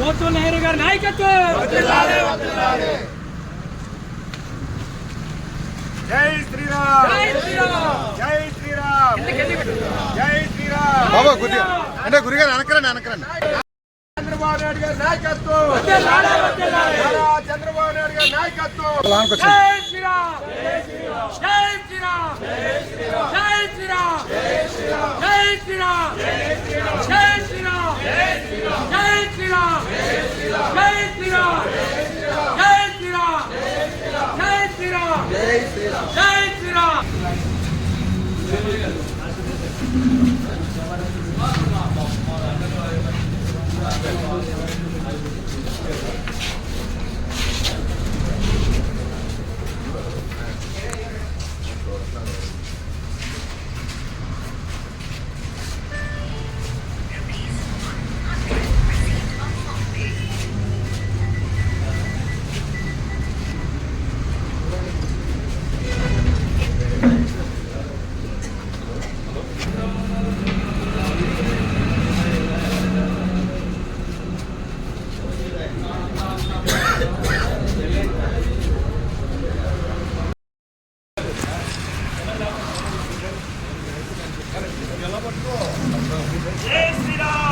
జవహర్లాల్ నెహ్రూ గారి నాయకత్వం. జై శ్రీరామ్, జై శ్రీరామ్, జై శ్రీరామ్, జై శ్రీరామ్. బాబా గురి అంటే గురిగారు అనకరండి. చంద్రబాబు నాయుడు గారి నాయకత్వం, చంద్రబాబు నాయుడు గారి నాయకత్వం. జై శ్రీరామ్, జై శ్రీరామ్, జై శ్రీరామ్, జై శ్రీరామ్, జై శ్రీరామ్, జై శ్రీరామ్, జై శ్రీరామ్, జై శ్రీరామ్, జై శ్రీరామ్, జై శ్రీరామ్, జై శ్రీరామ్, జై శ్రీరామ్, జై శ్రీరామ్.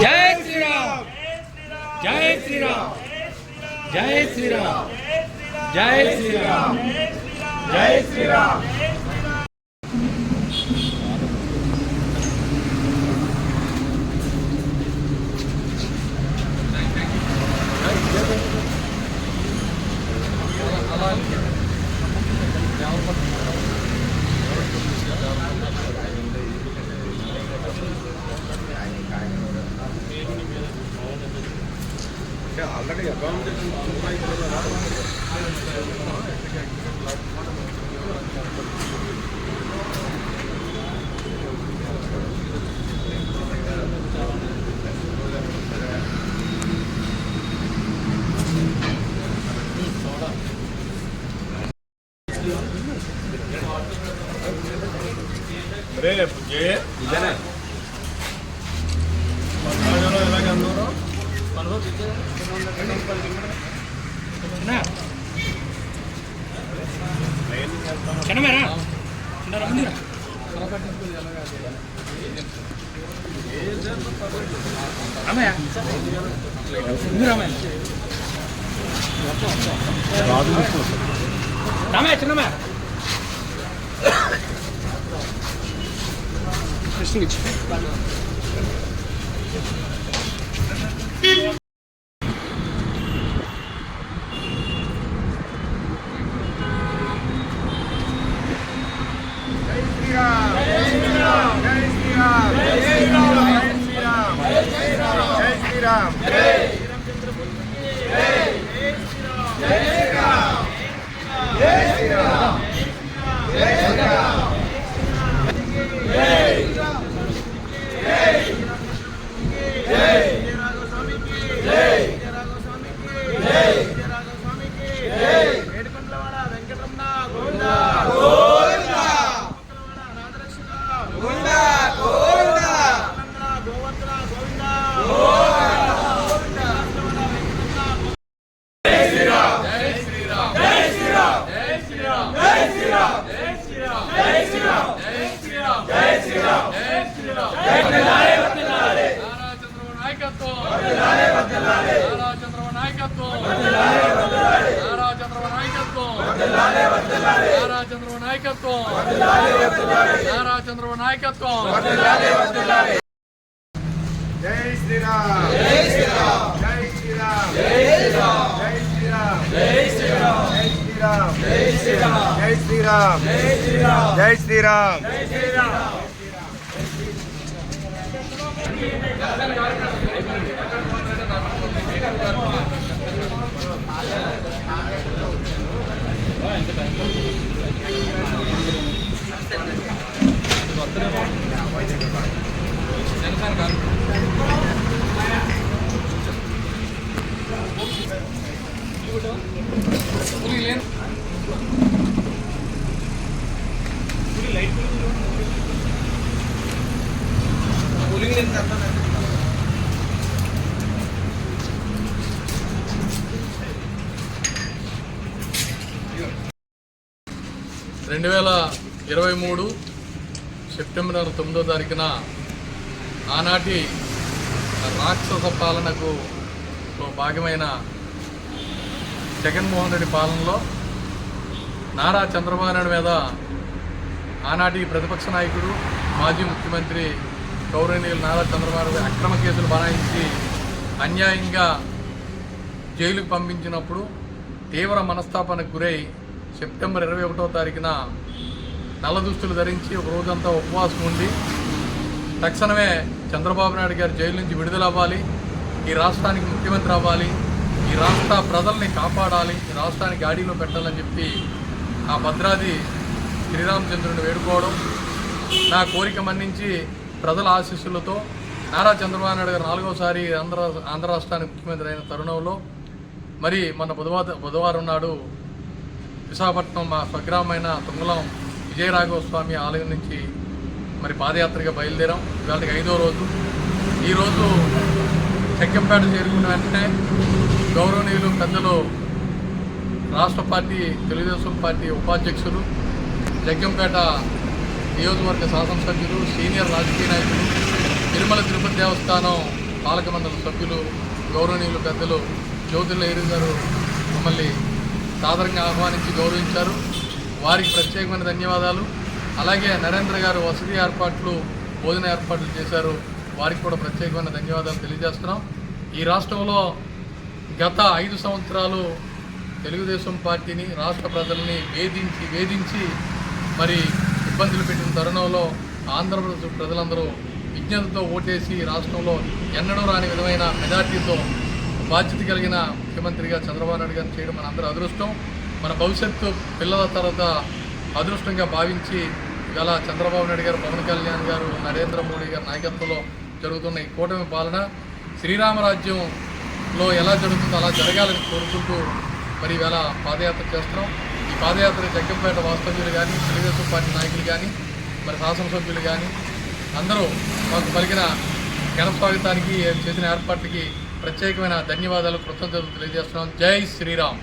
జై శ్రీరామ్, జై శ్రీరామ్, జై శ్రీరామ్, జై శ్రీరామ్, జై శ్రీరామ్. ఆల్రెడీ అకామిడేషన్ రేపు ఇదేనా ఎలాగ అందరూ చిన్నమేరా రామయ్య రామయ్య చిన్నమయ్య కృష్ణ చంద్రబాబు నాయకత్వం. జై శ్రీరామ్, జై శ్రీరామ్, జై శ్రీరామ్, జై శ్రీరామ్, జై శ్రీరామ్, జై శ్రీరామ్, జై శ్రీరామ్, జై శ్రీరామ్, జై శ్రీరామ్, జై శ్రీరామ్, జై శ్రీరామ్. 2023 సెప్టెంబర్ 9వ తారీఖున ఆనాటి రాక్షస పాలనకు భాగమైన జగన్మోహన్ రెడ్డి పాలనలో నారా చంద్రబాబు నాయుడు మీద ఆనాటి ప్రతిపక్ష నాయకుడు మాజీ ముఖ్యమంత్రి గౌరవనీయులు నారా చంద్రబాబు నాయుడు అక్రమ కేసులు బనాయించి అన్యాయంగా జైలుకు పంపించినప్పుడు తీవ్ర మనస్తాపానికి గురై సెప్టెంబర్ 21వ తారీఖున నల్ల దుస్తులు ధరించి ఒక రోజంతా ఉపవాసం ఉండి తక్షణమే చంద్రబాబు నాయుడు గారు జైలు నుంచి విడుదలవ్వాలి, ఈ రాష్ట్రానికి ముఖ్యమంత్రి అవ్వాలి, ఈ రాష్ట్ర ప్రజల్ని కాపాడాలి, ఈ రాష్ట్రానికి గాడిలో పెట్టాలని చెప్పి ఆ భద్రాది శ్రీరామచంద్రుని వేడుకోవడం, నా కోరిక మన్నించి ప్రజల ఆశీస్సులతో నారా చంద్రబాబు నాయుడు గారు 4వసారి ఆంధ్ర రాష్ట్రానికి ముఖ్యమంత్రి అయిన తరుణంలో మరి మన బుధవారం నాడు విశాఖపట్నం మా స్వగ్రామైన తుంగలం విజయరాఘవ స్వామి ఆలయం నుంచి మరి పాదయాత్రగా బయలుదేరాం. ఇవాళకి 5వ రోజు. ఈరోజు చెక్కంపేట చేరుకున్న వెంటనే గౌరవనీయులు పెద్దలు రాష్ట్ర పార్టీ తెలుగుదేశం పార్టీ ఉపాధ్యక్షులు, జగ్గంపేట నియోజకవర్గ శాసనసభ్యులు, సీనియర్ రాజకీయ నాయకులు, తిరుమల తిరుపతి దేవస్థానం పాలక మండలి సభ్యులు, గౌరవనీయులు పెద్దలు జ్యోతిర్ల ఏరి గారు మమ్మల్ని సాదరంగా ఆహ్వానించి గౌరవించారు. వారికి ప్రత్యేకమైన ధన్యవాదాలు. అలాగే నరేంద్ర గారు వసతి ఏర్పాట్లు, భోజన ఏర్పాట్లు చేశారు. వారికి కూడా ప్రత్యేకమైన ధన్యవాదాలు తెలియజేస్తున్నాం. ఈ రాష్ట్రంలో గత 5 సంవత్సరాలు తెలుగుదేశం పార్టీని, రాష్ట్ర ప్రజల్ని వేధించి మరి ఇబ్బందులు పెట్టిన తరుణంలో ఆంధ్రప్రదేశ్ ప్రజలందరూ విజ్ఞతతో ఓటేసి రాష్ట్రంలో ఎన్నడూ రాని విధమైన మెజార్టీతో బాధ్యత కలిగిన ముఖ్యమంత్రిగా చంద్రబాబు నాయుడు గారిని చేయడం మనందరూ అదృష్టం. మన భవిష్యత్తు పిల్లల తర్వాత అదృష్టంగా భావించి ఇలా చంద్రబాబు నాయుడు గారు, పవన్ కళ్యాణ్ గారు, నరేంద్ర మోడీ గారి నాయకత్వంలో జరుగుతున్న ఈ కూటమి పాలన శ్రీరామరాజ్యంలో ఎలా జరుగుతుందో అలా జరగాలని కోరుకుంటూ మరి ఇవాళ పాదయాత్ర చేస్తున్నాం. ఈ పాదయాత్ర జగ్గంపేట వాస్తవ్యులు కానీ, తెలుగుదేశం పార్టీ నాయకులు కానీ, మరి శాసనసభ్యులు కానీ అందరూ మాకు పలికిన ఘన స్వాగతానికి చేసిన ఏర్పాట్లకి ప్రత్యేకమైన ధన్యవాదాలు, కృతజ్ఞతలు తెలియజేస్తున్నాం. జై శ్రీరామ్.